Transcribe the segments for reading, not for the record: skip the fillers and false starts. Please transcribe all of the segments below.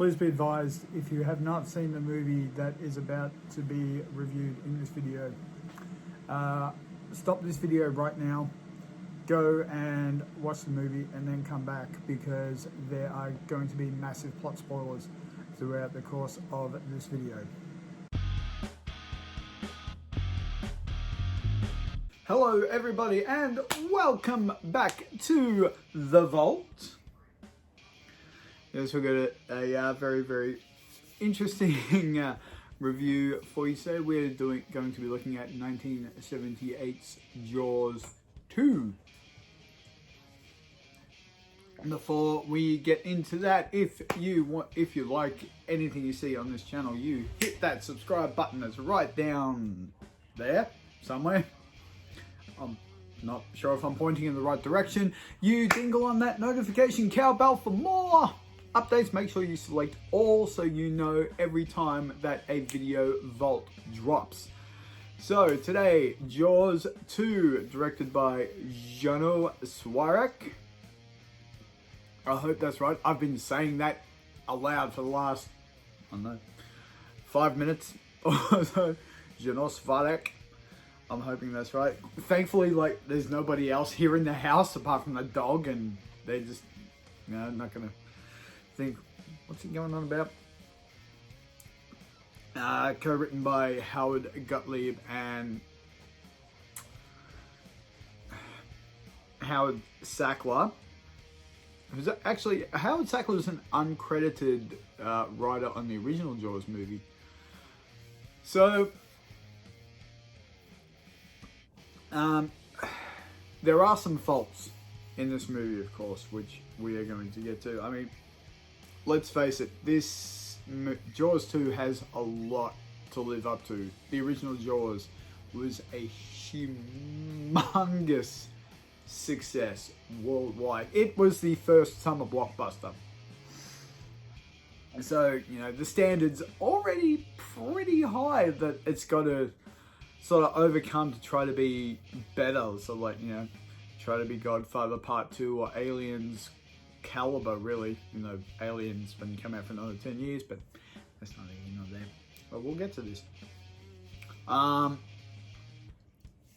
Please be advised, if you have not seen the movie that is about to be reviewed in this video, stop this video right now, go and watch the movie and then come back, because there are going to be massive plot spoilers throughout the course of this video. Hello everybody and welcome back to The Vault. Yes, we've got a very interesting review for you today. We're going to be looking at 1978's Jaws 2. Before we get into that, if you like anything you see on this channel, you hit that subscribe button that's right down there somewhere. I'm not sure if I'm pointing in the right direction. You dingle on that notification cowbell for more updates. Make sure you select all so you know every time that a video vault drops. So today, Jaws 2, directed by Jeannot Szwarc. I hope that's right. I've been saying that aloud for the last, I don't know, 5 minutes or so. Jeannot Szwarc. I'm hoping that's right. Thankfully, like, there's nobody else here in the house apart from the dog, and they just, you know, not gonna think, what's he going on about? Co-written by Gottlieb and Sackler. Actually, Sackler is an uncredited writer on the original Jaws movie. So, there are some faults in this movie, of course, which we are going to get to. I mean, let's face it, this Jaws 2 has a lot to live up to. The original Jaws was a humongous success worldwide. It was the first summer blockbuster. So, you know, the standard's already pretty high that it's got to sort of overcome to try to be better. So, like, you know, try to be Godfather Part 2 or Aliens caliber, really. You know, Aliens been come out for another 10 years, but that's not there. But we'll get to this.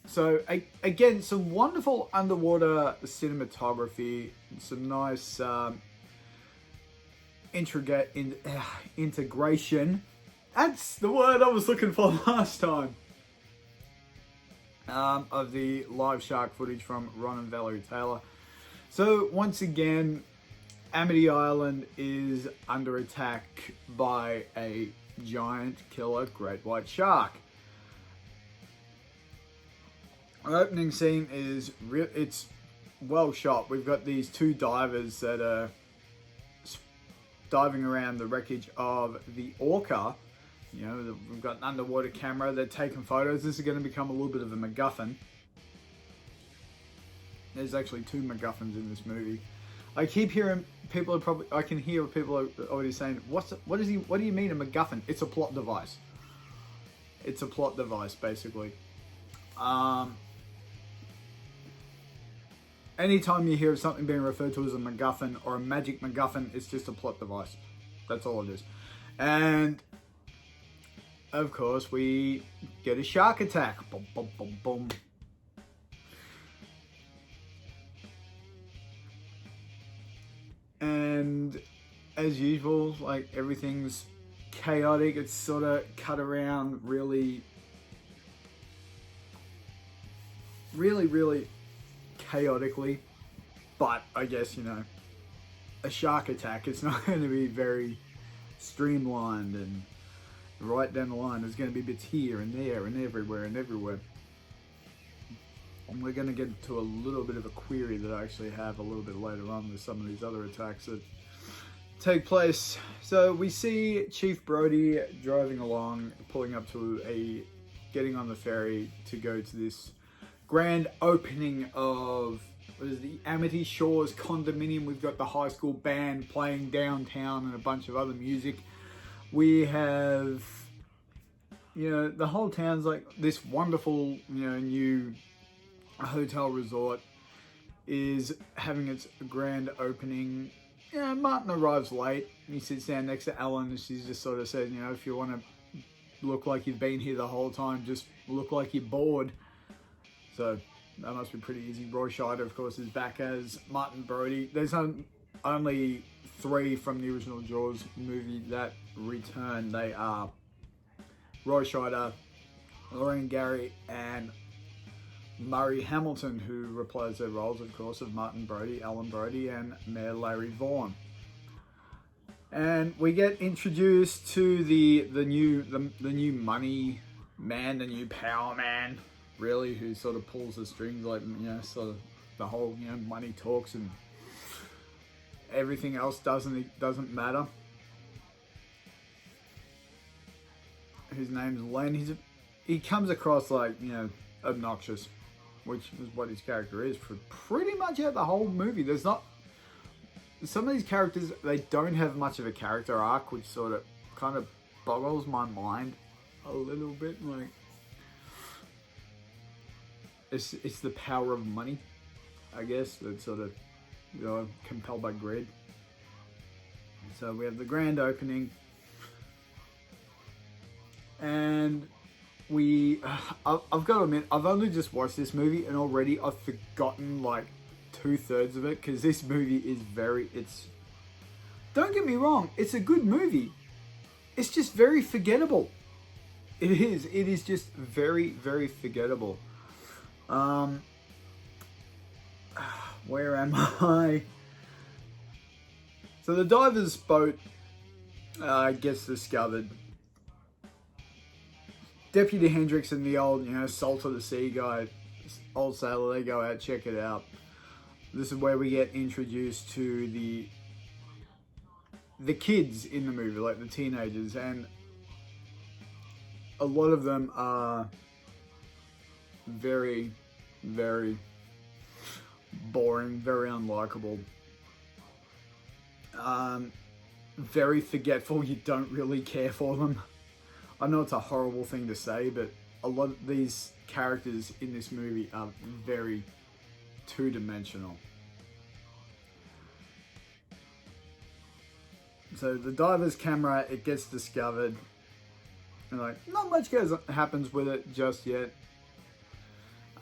So, again, some wonderful underwater cinematography, some nice integration. That's the word I was looking for last time. Of the live shark footage from Ron and Valerie Taylor. So, once again, Amity Island is under attack by a giant killer great white shark. Our opening scene is it's well shot. We've got these two divers that are diving around the wreckage of the Orca. You know, we've got an underwater camera. They're taking photos. This is going to become a little bit of a MacGuffin. There's actually two MacGuffins in this movie. I keep hearing people I can hear people are already saying, what do you mean a MacGuffin? It's a plot device. It's a plot device, basically. Anytime you hear of something being referred to as a MacGuffin or a magic MacGuffin, it's just a plot device. That's all it is. And of course, we get a shark attack. Boom, boom, boom, boom. And as usual, like, everything's chaotic. It's sort of cut around really chaotically. But I guess, you know, a shark attack, it's not going to be very streamlined and right down the line. There's going to be bits here and there and everywhere. And we're going to get to a little bit of a query that I actually have a little bit later on with some of these other attacks that take place. So we see Chief Brody driving along, pulling up to getting on the ferry to go to this grand opening of, what is the Amity Shores condominium. We've got the high school band playing downtown and a bunch of other music. We have, you know, the whole town's like this wonderful, you know, new hotel resort is having its grand opening. Yeah, Martin arrives late. he sits down next to Ellen, and she's just sort of said, you know, if you want to look like you've been here the whole time, just look like you're bored. So that must be pretty easy. Roy Scheider, of course, is back as Martin Brody. There's only 3 from the original Jaws movie that return. They are Roy Scheider, Lorraine Gary, and Murray Hamilton, who reprised their roles, of course, of Martin Brody, Alan Brody, and Mayor Larry Vaughn. And we get introduced to the new money man, the new power man, really, who sort of pulls the strings, like, you know, sort of the whole, you know, money talks and everything else doesn't matter. His name's Len. He comes across like, you know, obnoxious, which is what his character is for pretty much out the whole movie. There's not, some of these characters, they don't have much of a character arc, which sort of kind of boggles my mind a little bit. Like, it's the power of money, I guess, that's sort of, you know, compelled by greed. So we have the grand opening, and I've got to admit, I've only just watched this movie, and already I've forgotten like 2/3 of it, because this movie is don't get me wrong, it's a good movie. It's just very forgettable. It is just very, very forgettable. Where am I? So the diver's boat gets discovered. Deputy Hendricks and the old, you know, salt of the sea guy, old sailor, they go out, check it out. This is where we get introduced to the kids in the movie, like the teenagers, and a lot of them are very, very boring, very unlikable, very forgetful. You don't really care for them. I know it's a horrible thing to say, but a lot of these characters in this movie are very two-dimensional. So the diver's camera, it gets discovered, and like not much happens with it just yet,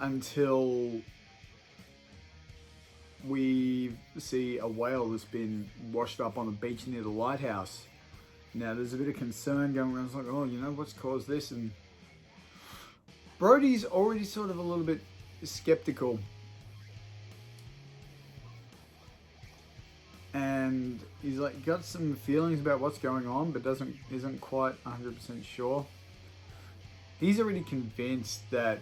until we see a whale that's been washed up on the beach near the lighthouse. Now there's a bit of concern going around. It's like, oh, you know, what's caused this? And Brody's already sort of a little bit skeptical, and he's like got some feelings about what's going on, but isn't quite 100% sure. He's already convinced that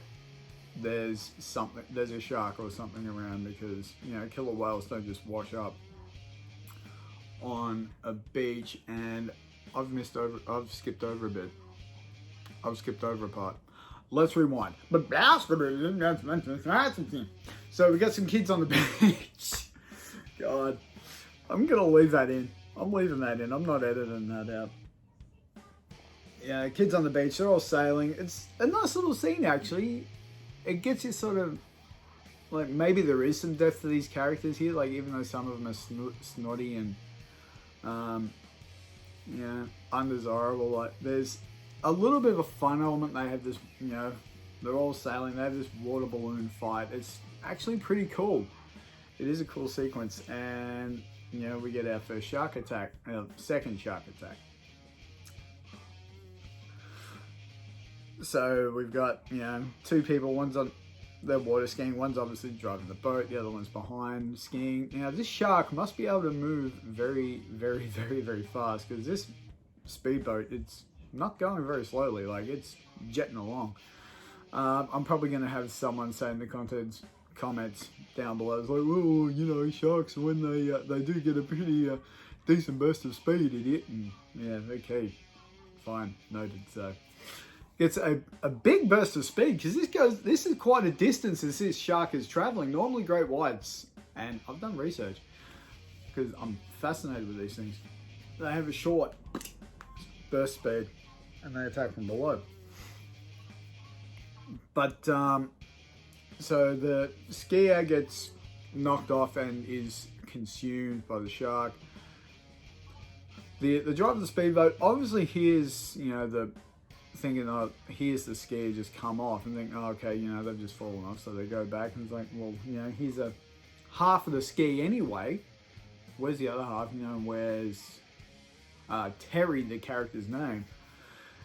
there's a shark or something around, because, you know, killer whales don't just wash up on a beach. And I've skipped over a bit. I've skipped over a part. Let's rewind. So we got some kids on the beach. God, I'm gonna leave that in. I'm leaving that in. I'm not editing that out. Yeah, kids on the beach, they're all sailing. It's a nice little scene, actually. It gets you sort of, like, maybe there is some depth to these characters here, like, even though some of them are snotty and, yeah, undesirable. Like, there's a little bit of a fun element. They have this, you know, they're all sailing, they have this water balloon fight. It's actually pretty cool. It is a cool sequence, and, you know, we get our first shark attack, second shark attack. So we've got, you know, 2 people, one's on their water skiing, one's obviously driving the boat, the other one's behind skiing. Now this shark must be able to move very, very, very, very fast, because this speedboat, it's not going very slowly, like it's jetting along. I'm probably going to have someone say in the comments down below, it's like, oh, you know, sharks, when they do get a pretty decent burst of speed, idiot. And yeah, okay, fine, noted. So it's a big burst of speed, because this is quite a distance as this shark is traveling. Normally great whites, and I've done research because I'm fascinated with these things, they have a short burst speed and they attack from below. But so the skier gets knocked off and is consumed by the shark. The driver of the speedboat obviously hears, you know, the thinking, oh, here's the ski just come off, and think, oh, okay, you know, they've just fallen off, so they go back, and it's like, well, you know, here's a half of the ski anyway. Where's the other half? You know, where's Terry, the character's name?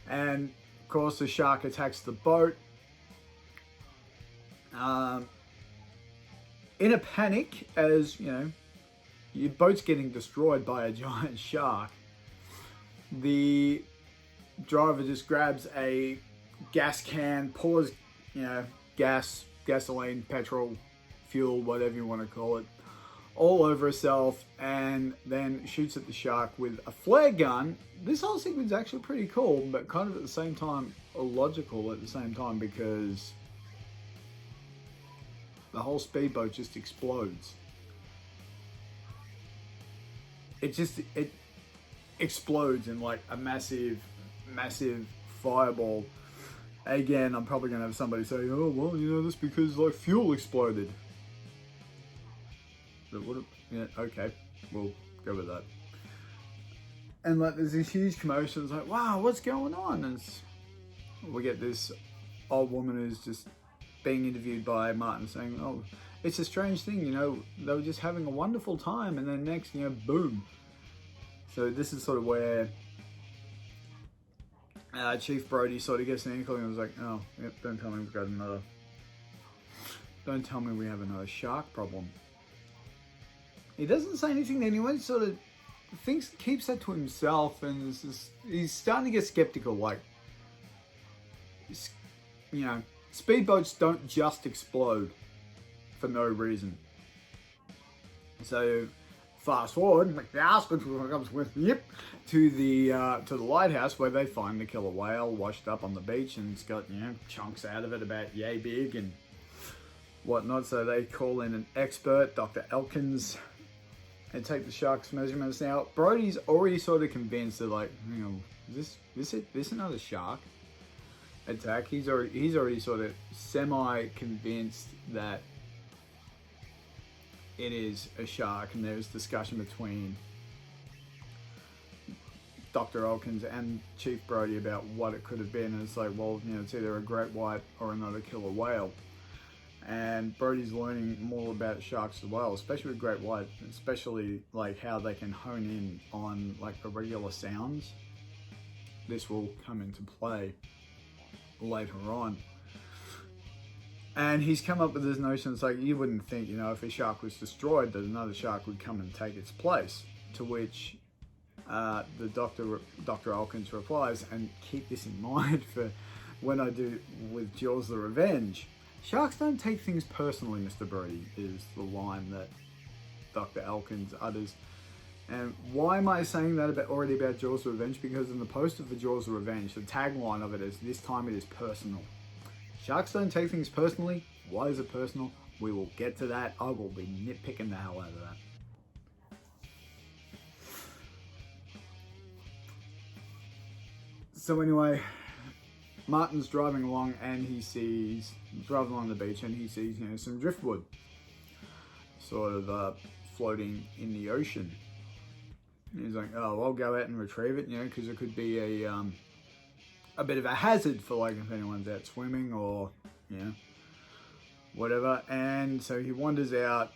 And of course, the shark attacks the boat. In a panic, as you know, your boat's getting destroyed by a giant shark. The driver just grabs a gas can, pours, you know, gasoline, petrol, fuel, whatever you want to call it, all over herself, and then shoots at the shark with a flare gun. This whole sequence is actually pretty cool, but kind of at the same time illogical at the same time, because the whole speedboat just explodes. It explodes in like a massive fireball. Again, I'm probably gonna have somebody say, oh, well, you know, that's because like fuel exploded. But what? Yeah, okay, we'll go with that. And like, there's this huge commotion. It's like, wow, what's going on? And we get this old woman who's just being interviewed by Martin, saying, oh, it's a strange thing, you know, they were just having a wonderful time, and then next, you know, boom. So this is sort of where Chief Brody sort of gets an inkling and was like, oh, yep, don't tell me we have another shark problem. He doesn't say anything to anyone, sort of keeps that to himself, and he's starting to get skeptical, like, you know, speedboats don't just explode for no reason. So fast forward, like the husband comes with to the lighthouse, where they find the killer whale washed up on the beach, and it's got, you know, chunks out of it about yay big and whatnot. So they call in an expert, Dr. Elkins, and take the shark's measurements. Now Brody's already sort of convinced that, like, you know, is this another shark attack? He's already sort of semi-convinced that it is a shark, and there's discussion between Dr. Elkins and Chief Brody about what it could have been, and it's like, well, you know, it's either a great white or another killer whale. And Brody's learning more about sharks as well, especially with great white, especially like how they can hone in on like irregular sounds. This will come into play later on. And he's come up with this notion, it's like, you wouldn't think, you know, if a shark was destroyed, that another shark would come and take its place. To which the Dr. Elkins replies, and keep this in mind for when I do with Jaws the Revenge, sharks don't take things personally, Mr. Brody, is the line that Dr. Elkins utters. And why am I saying that already about Jaws the Revenge? Because in the poster for Jaws the Revenge, the tagline of it is, this time it is personal. Sharks don't take things personally. Why is it personal? We will get to that. I will be nitpicking the hell out of that. So anyway, Martin's driving along, and driving along the beach, and he sees, you know, some driftwood sort of floating in the ocean. And he's like, oh, I'll go out and retrieve it, you know, because it could be a bit of a hazard for, like, if anyone's out swimming or, you know, whatever. And so he wanders out,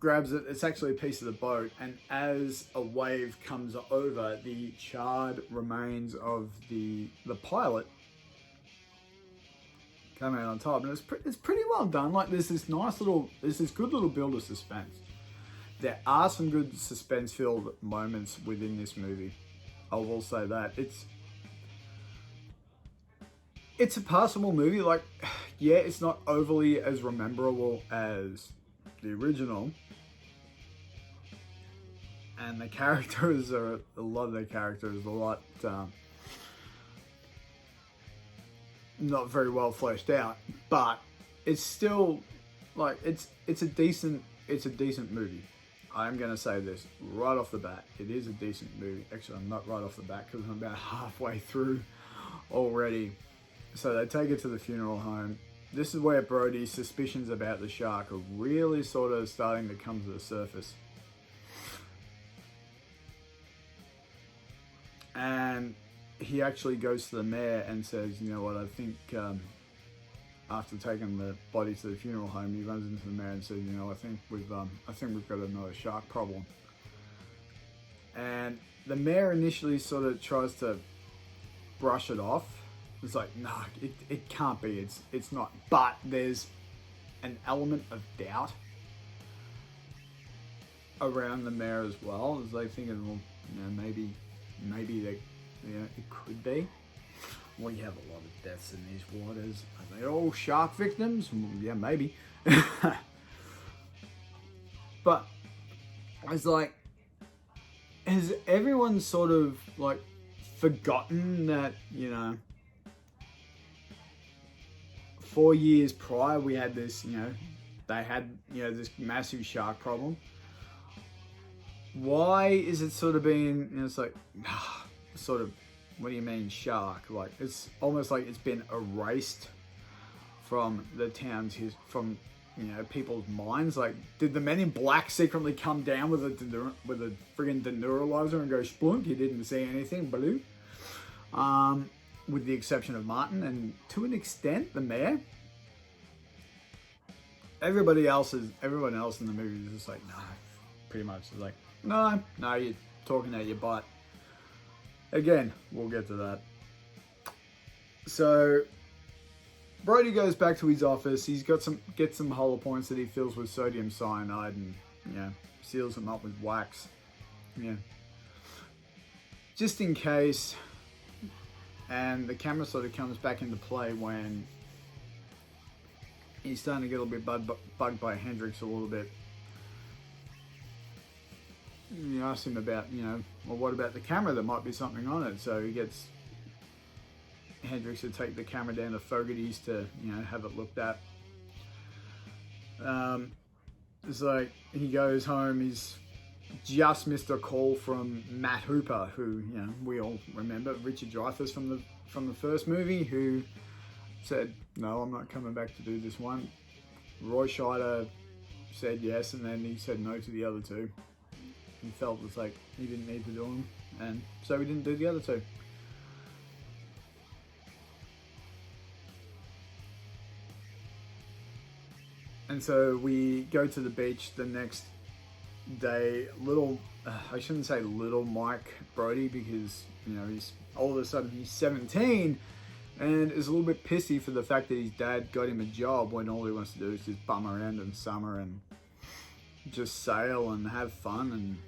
grabs it. It's actually a piece of the boat, and as a wave comes over, the charred remains of the pilot come out on top, and it's pretty well done. Like, there's this good little build of suspense. There are some good suspense-filled moments within this movie. I will say that it's a passable movie. Like, yeah, it's not overly as memorable as the original. And the characters a lot not very well fleshed out, but it's still, like, it's a decent movie. I'm gonna say this right off the bat. It is a decent movie. Actually, I'm not right off the bat, because I'm about halfway through already. So they take it to the funeral home. This is where Brody's suspicions about the shark are really sort of starting to come to the surface. And he actually goes to the mayor and says, you know what, I think after taking the body to the funeral home, he runs into the mayor and says, you know, I think we've got another shark problem. And the mayor initially sort of tries to brush it off. It's like, nah, it can't be. It's not. But there's an element of doubt around the mayor as well, as they thinking, well, you know, maybe they, you know, it could be. Well, you have a lot of deaths in these waters. Are they all shark victims? Well, yeah, maybe. But it's like, has everyone sort of like forgotten that, you know, 4 years prior we had this, you know, they had, you know, this massive shark problem. Why is it sort of being, you know, it's like, sort of, what do you mean shark? Like, it's almost like it's been erased from the town's, from, you know, people's minds. Like, did the Men in Black secretly come down with a friggin' deneuralizer and go splunk? You didn't see anything, blue. With the exception of Martin, and to an extent, the mayor. Everyone else in the movie is just like, no, pretty much. It's like, no, you're talking out your butt. Again, we'll get to that. So Brody goes back to his office. He's got gets some hollow points that he fills with sodium cyanide and, you know, seals them up with wax. Yeah. Just in case. And the camera sort of comes back into play when he's starting to get a little bit bugged by Hendrix a little bit. You ask him about, you know, well, what about the camera? There might be something on it. So he gets Hendrix to take the camera down to Fogarty's to, you know, have it looked at. It's like he goes home, he's just missed a call from Matt Hooper, who, you know, we all remember, Richard Dreyfuss from the first movie, who said, no, I'm not coming back to do this one. Roy Scheider said yes, and then he said no to the other two. He felt it's like he didn't need to do them, and so he didn't do the other two. And so we go to the beach the next day. I shouldn't say little Mike Brody, because, you know, he's all of a sudden he's 17 and is a little bit pissy for the fact that his dad got him a job when all he wants to do is just bum around in summer and just sail and have fun and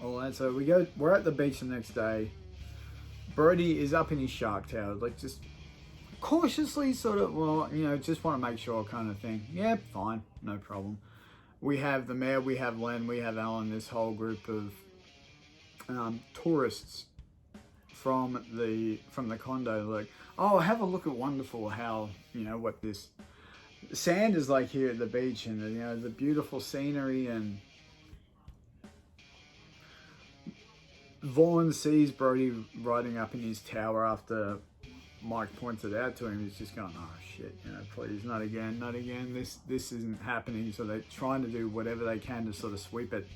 all that. So we're at the beach the next day. Brody is up in his shark tower, like just cautiously sort of, well, you know, just want to make sure kind of thing. Yeah, fine, no problem. We have the mayor, we have Len, we have Alan, this whole group of tourists from the condo, like, oh, have a look at wonderful how, you know, what this sand is like here at the beach, and, you know, the beautiful scenery. And Vaughn sees Brody riding up in his tower after Mike points it out to him. He's just going, oh shit, you know, please, not again, this isn't happening. So they're trying to do whatever they can to sort of sweep it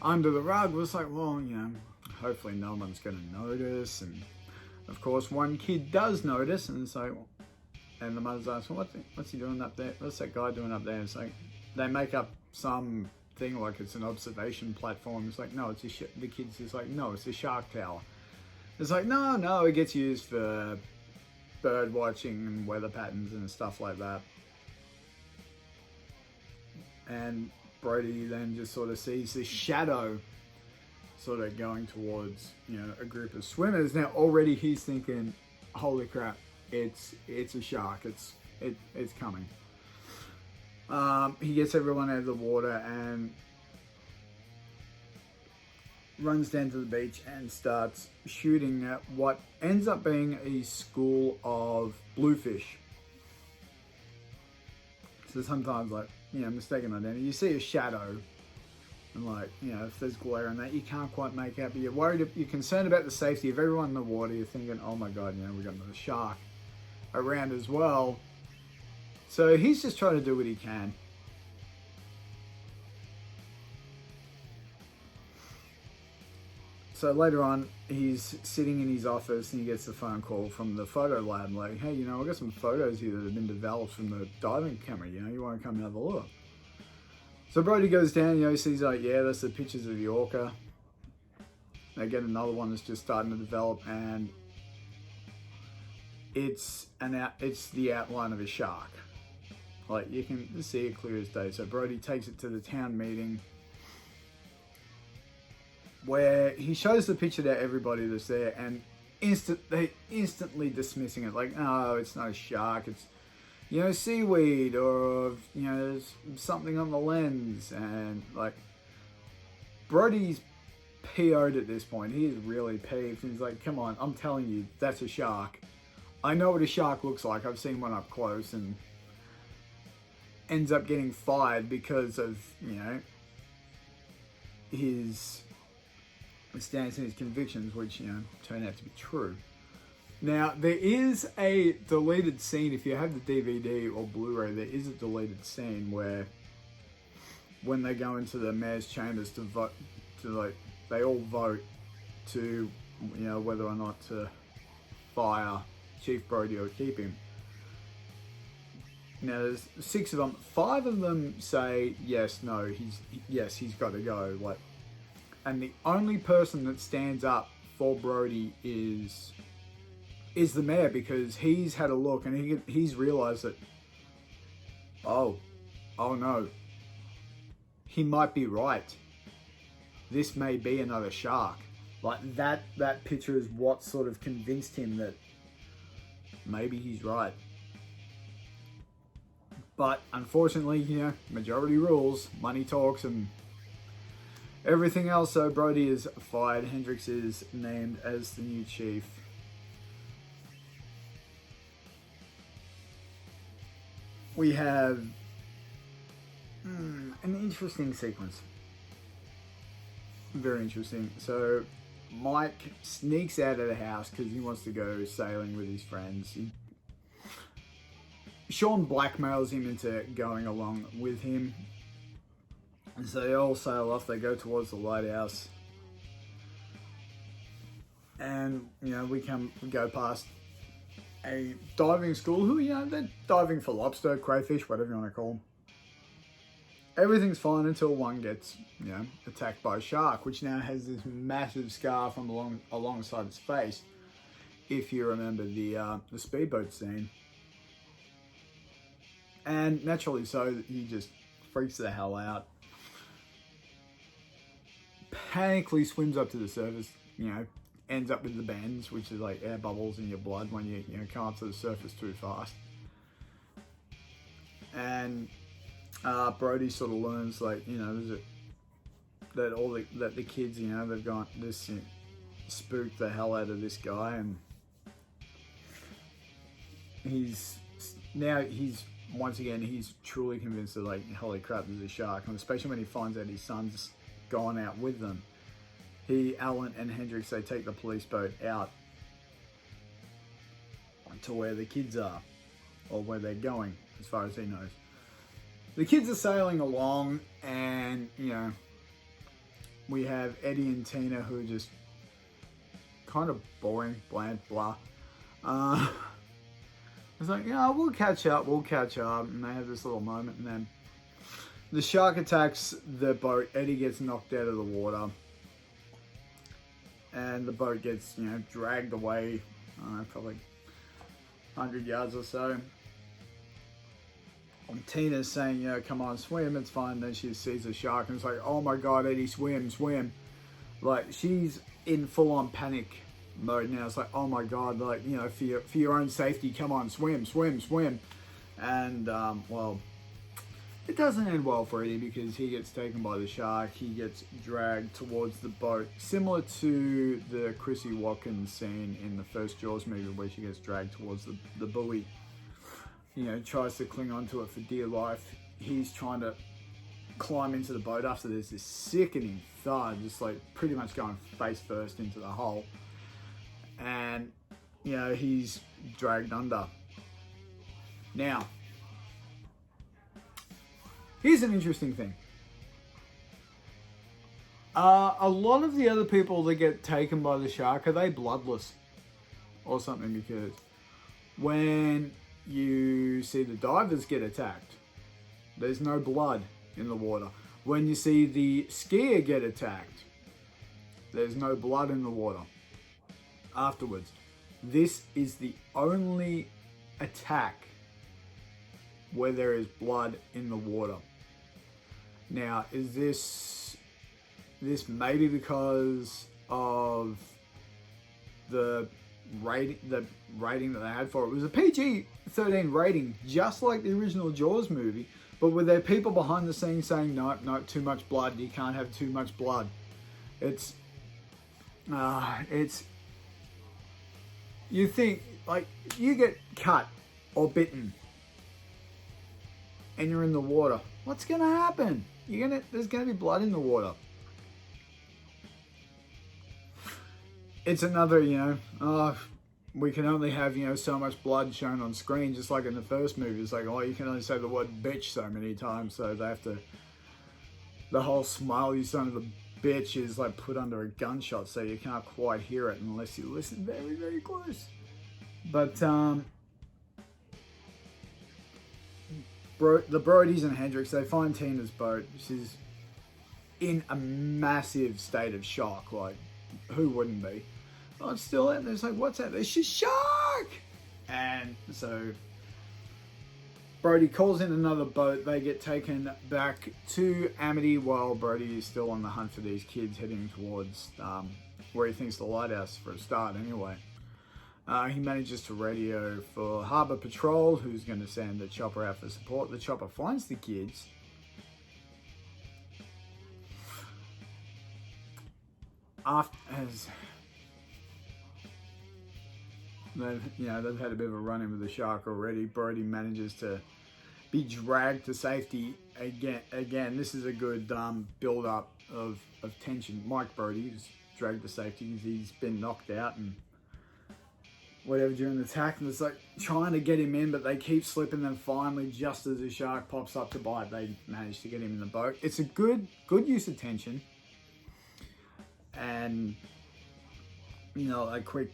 under the rug. It was like, well, you know, hopefully no one's going to notice. And of course one kid does notice, and so, and the mother's asking, what's he doing up there? What's that guy doing up there? It's like, they make up some thing like it's an observation platform. It's like, no, it's the kid's just like, no, it's a shark tower. It's like, no, it gets used for bird watching and weather patterns and stuff like that. And Brody then just sort of sees this shadow sort of going towards, you know, a group of swimmers. Now already he's thinking, holy crap, it's a shark, it's coming. He gets everyone out of the water and runs down to the beach and starts shooting at what ends up being a school of bluefish. So sometimes, like, you know, mistaken identity, you see a shadow, and, like, you know, if there's glare in that, you can't quite make out, but you're concerned about the safety of everyone in the water. You're thinking, oh my god, you know, we got another shark around as well. So he's just trying to do what he can. So later on, he's sitting in his office and he gets a phone call from the photo lab, like, hey, you know, I've got some photos here that have been developed from the diving camera, you know, you want to come and have a look? So Brody goes down, you know, he sees like, yeah, that's the pictures of the orca. They get another one that's just starting to develop, and it's the outline of a shark. Like, you can see it clear as day. So Brody takes it to the town meeting, where he shows the picture to everybody that's there, and they instantly dismissing it, like, oh, it's not a shark, it's, you know, seaweed, or, you know, there's something on the lens. And like, Brody's PO'd at this point. He is really peeved. He's like, come on, I'm telling you, that's a shark. I know what a shark looks like. I've seen one up close. And ends up getting fired because of, you know, his stance and his convictions, which, you know, turn out to be true. Now, there is a deleted scene. If you have the DVD or Blu-ray, there is a deleted scene where, when they go into the mayor's chambers to vote, they all vote to, you know, whether or not to fire Chief Brody or keep him. Now, there's 6 of them. 5 of them say yes, no, he's got to go. Like, and the only person that stands up for Brody is the mayor, because he's had a look and he's realized that, oh no, he might be right. This may be another shark. Like, that picture is what sort of convinced him that maybe he's right. But unfortunately, you know, majority rules, money talks, and everything else. So Brody is fired. Hendricks is named as the new chief. We have an interesting sequence. Very interesting. So Mike sneaks out of the house because he wants to go sailing with his friends. Sean blackmails him into going along with him. And so they all sail off. They go towards the lighthouse. And, you know, we go past a diving school who, you know, they're diving for lobster, crayfish, whatever you want to call them. Everything's fine until one gets, you know, attacked by a shark, which now has this massive scar from alongside its face. If you remember the speedboat scene. And naturally so, he just freaks the hell out. Panically swims up to the surface, you know, ends up with the bends, which is like air bubbles in your blood when you know, come up to the surface too fast. And Brody sort of learns, like, you know, that the kids, you know, they've got this, you know, spooked the hell out of this guy, and he's once again, he's truly convinced that, like, holy crap, there's a shark. And especially when he finds out his son's gone out with them. Alan and Hendricks, they take the police boat out to where the kids are, or where they're going, as far as he knows. The kids are sailing along, and, you know, we have Eddie and Tina, who are just kind of boring, bland, blah. It's like, yeah, we'll catch up. And they have this little moment, and then the shark attacks the boat. Eddie gets knocked out of the water, and the boat gets, you know, dragged away, probably 100 yards or so. And Tina's saying, you know, come on, swim, it's fine. Then she sees the shark, and it's like, oh my God, Eddie, swim. Like, she's in full-on panic mode now. It's like, oh my God, like, you know, for your own safety, come on, swim. And well, it doesn't end well for Eddie, because he gets taken by the shark. He gets dragged towards the boat, similar to the Chrissy Watkins scene in the first Jaws movie, where she gets dragged towards the buoy. You know, tries to cling onto it for dear life. He's trying to climb into the boat after there's this sickening thud, just like pretty much going face first into the hole. And, you know, he's dragged under. Now, here's an interesting thing. A lot of the other people that get taken by the shark, are they bloodless or something? Because when you see the divers get attacked, there's no blood in the water. When you see the skier get attacked, there's no blood in the water afterwards. This is the only attack where there is blood in the water. Now, is this maybe because of the rating that they had for it? It was a PG-13 rating, just like the original Jaws movie, but with their people behind the scenes saying, no, too much blood, you can't have too much blood. You think, like, you get cut or bitten and you're in the water, what's gonna happen? There's gonna be blood in the water. It's another, we can only have, so much blood shown on screen, just like in the first movie. It's like, you can only say the word bitch so many times, so they have to, the whole smile, you son of a bitch, is like put under a gunshot, so you can't quite hear it unless you listen very, very close. But, the Brodies and Hendricks, they find Tina's boat. She's in a massive state of shock, like, who wouldn't be? Oh, it's still in there. It's like, what's that? It's a shark! And so Brody calls in another boat. They get taken back to Amity while Brody is still on the hunt for these kids, heading towards where he thinks the lighthouse for a start anyway. He manages to radio for Harbour Patrol, who's going to send the chopper out for support. The chopper finds the kids. They've had a bit of a run-in with the shark already. Brody manages to be dragged to safety again. This is a good build-up of tension. Mike Brody is dragged to safety. He's been knocked out and whatever during the attack, and it's like trying to get him in, but they keep slipping. Then finally, just as the shark pops up to bite, they manage to get him in the boat. It's a good use of tension, and a quick,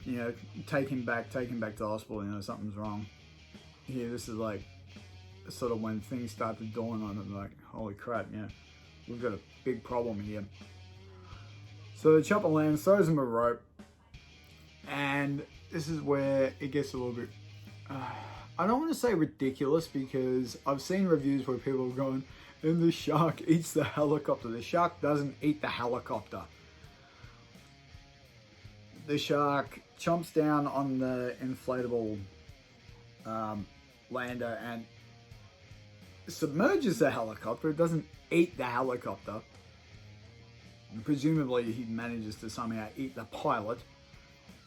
take him back to the hospital. Something's wrong here. This is like sort of when things start to dawn on them, like, holy crap, we've got a big problem here. So the chopper lands, throws him a rope, and this is where it gets a little bit, I don't want to say ridiculous, because I've seen reviews where people are going, and the shark eats the helicopter. The shark doesn't eat the helicopter. The shark chomps down on the inflatable lander and submerges the helicopter. It doesn't eat the helicopter. And presumably he manages to somehow eat the pilot.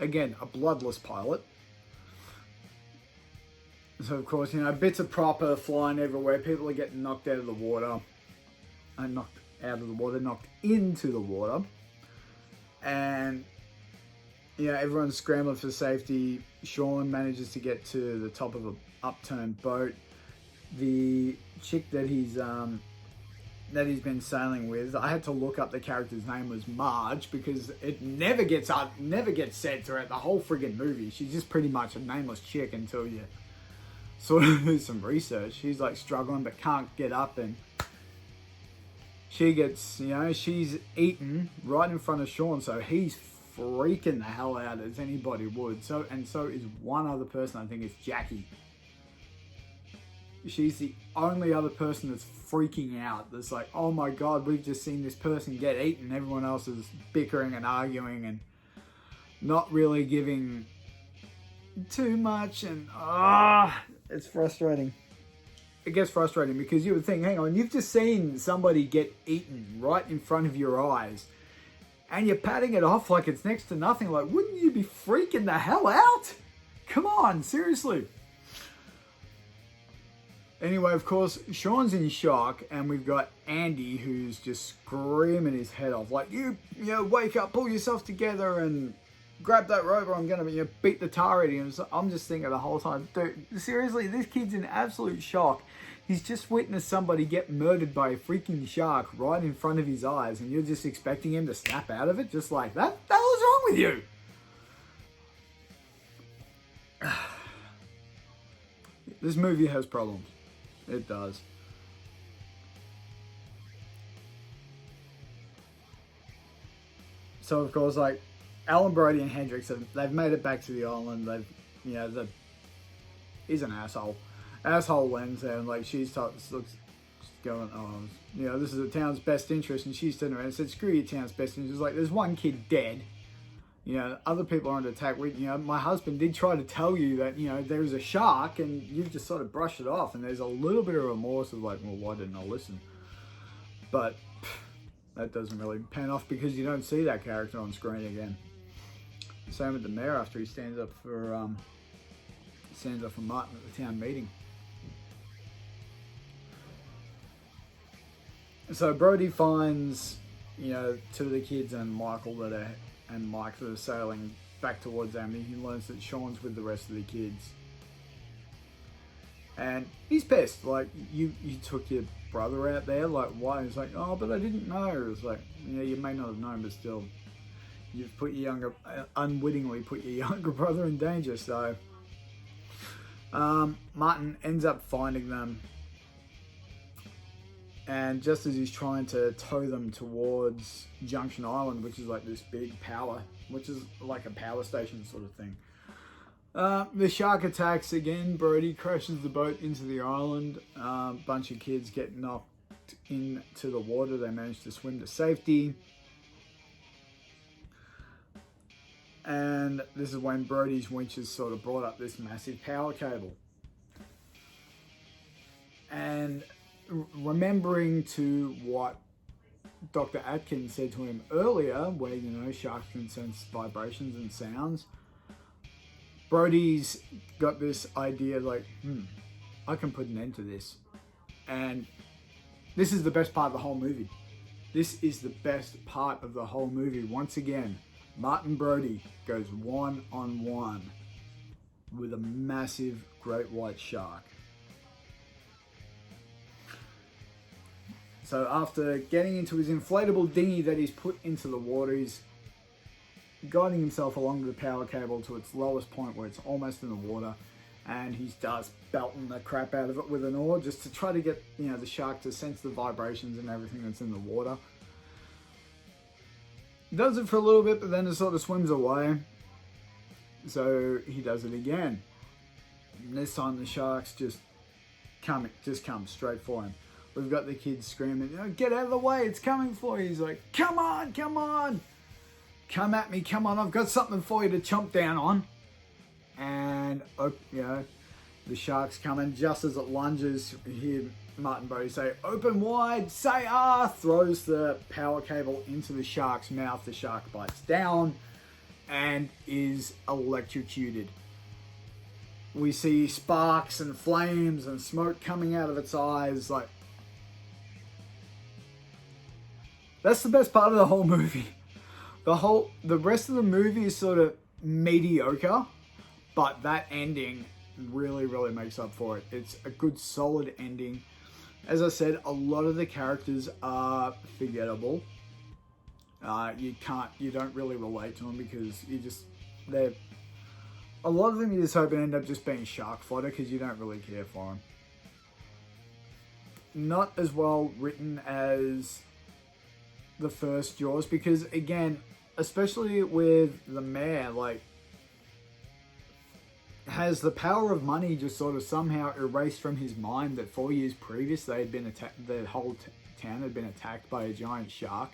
Again, a bloodless pilot. So of course, bits of prop are flying everywhere. People are getting knocked out of the water. Knocked into the water. And everyone's scrambling for safety. Sean manages to get to the top of an upturned boat. The chick that he's been sailing with, I had to look up the character's name, was Marge, because it never gets said throughout the whole friggin' movie. She's just pretty much a nameless chick until you sort of do some research. She's like struggling but can't get up, and she gets, she's eaten right in front of Sean, so he's freaking the hell out as anybody would. So is one other person. I think it's Jackie. She's the only other person that's freaking out. That's like, oh my god, we've just seen this person get eaten. Everyone else is bickering and arguing and not really giving too much, and it's frustrating. It gets frustrating because you would think, hang on, you've just seen somebody get eaten right in front of your eyes, and you're patting it off like it's next to nothing. Like, wouldn't you be freaking the hell out? Come on, seriously. Anyway, of course, Sean's in shock, and we've got Andy who's just screaming his head off, like, you wake up, pull yourself together, and grab that rope, or I'm gonna beat the tar out of him. So I'm just thinking the whole time, dude, seriously, this kid's in absolute shock. He's just witnessed somebody get murdered by a freaking shark right in front of his eyes, and you're just expecting him to snap out of it just like that? What the hell is wrong with you? This movie has problems. It does. So, of course, like, Alan Brody and Hendrix, they've made it back to the island. He's an asshole. Asshole lens there, and like she's looks going, this is the town's best interest, and she's turning around and said, screw your town's best interest. Like, there's one kid dead, other people are under attack. My husband did try to tell you that, there's a shark, and you've just sort of brushed it off, and there's a little bit of remorse of like, well, why didn't I listen? But that doesn't really pan off because you don't see that character on screen again. Same with the mayor after he stands up for Martin at the town meeting. So Brody finds, two of the kids and Mike that are sailing back towards Amity. He learns that Sean's with the rest of the kids. And he's pissed. Like, you took your brother out there. Like, why? He's like, oh, but I didn't know. It's like, you may not have known, but still, you've unwittingly put your younger brother in danger. So, Martin ends up finding them. And just as he's trying to tow them towards Junction Island, which is like this big power, which is like a power station sort of thing. The shark attacks again. Brody crashes the boat into the island. Bunch of kids get knocked into the water. They manage to swim to safety. And this is when Brody's winches sort of brought up this massive power cable. And remembering to what Dr. Atkins said to him earlier, where, sharks can sense vibrations and sounds, Brody's got this idea like, I can put an end to this. And this is the best part of the whole movie. This is the best part of the whole movie. Once again, Martin Brody goes one-on-one with a massive great white shark. So after getting into his inflatable dinghy that he's put into the water, he's guiding himself along the power cable to its lowest point where it's almost in the water, and he starts belting the crap out of it with an oar just to try to get the shark to sense the vibrations and everything that's in the water. He does it for a little bit, but then it sort of swims away. So he does it again. And this time the sharks just come straight for him. We've got the kids screaming, get out of the way, it's coming for you. He's like, come on, come at me, come on, I've got something for you to chomp down on. And, the shark's coming. Just as it lunges, you hear Martin Brody say, open wide, say ah, throws the power cable into the shark's mouth. The shark bites down and is electrocuted. We see sparks and flames and smoke coming out of its eyes. Like, that's the best part of the whole movie. The rest of the movie is sort of mediocre, but that ending really, really makes up for it. It's a good, solid ending. As I said, a lot of the characters are forgettable. You don't really relate to them because a lot of them you just hope end up just being shark fodder because you don't really care for them. Not as well written as the first Jaws, because again, especially with the mayor, like, has the power of money just sort of somehow erased from his mind that 4 years previous they had been the whole town had been attacked by a giant shark,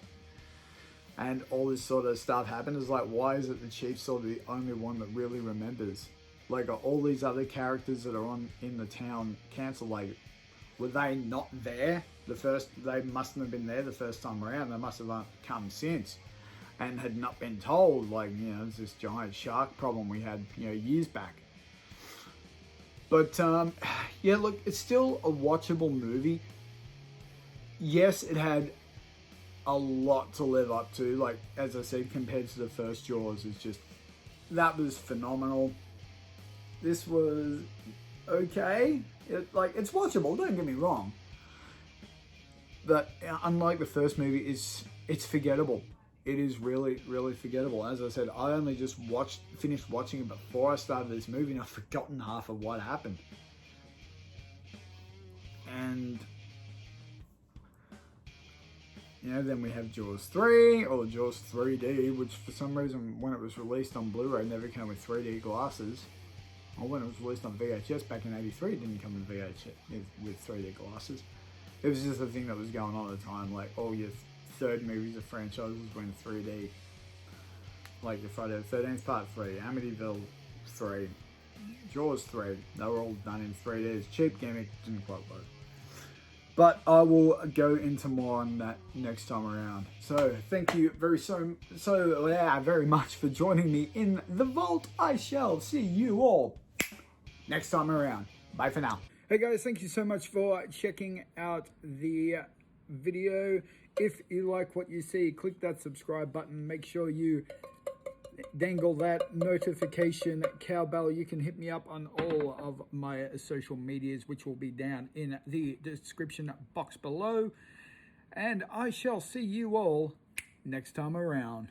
and all this sort of stuff happened. It's like, why is it the chief sort of the only one that really remembers? Like, are all these other characters that are in the town council, like, were they not there they mustn't have been there the first time around. They must have come since and had not been told, like, there's this giant shark problem we had, years back. But, look, it's still a watchable movie. Yes, it had a lot to live up to, like, as I said, compared to the first Jaws. That was phenomenal. This was okay. It's watchable, don't get me wrong. But unlike the first movie, it's forgettable. It is really, really forgettable. As I said, I only just finished watching it before I started this movie, and I've forgotten half of what happened. And then we have Jaws 3 or Jaws 3D, which for some reason when it was released on Blu-ray never came with 3D glasses. Or when it was released on VHS back in '83, it didn't come with VHS with 3D glasses. It was just a thing that was going on at the time, like all your third movies of franchises were in 3D. Like your Friday the 13th Part 3, Amityville 3, Jaws 3, they were all done in 3D. It's cheap gimmick, didn't quite work. But I will go into more on that next time around. So thank you very much for joining me in the vault. I shall see you all next time around. Bye for now. Hey guys, thank you so much for checking out the video. If you like what you see, click that subscribe button. Make sure you dangle that notification cowbell. You can hit me up on all of my social medias, which will be down in the description box below. And I shall see you all next time around.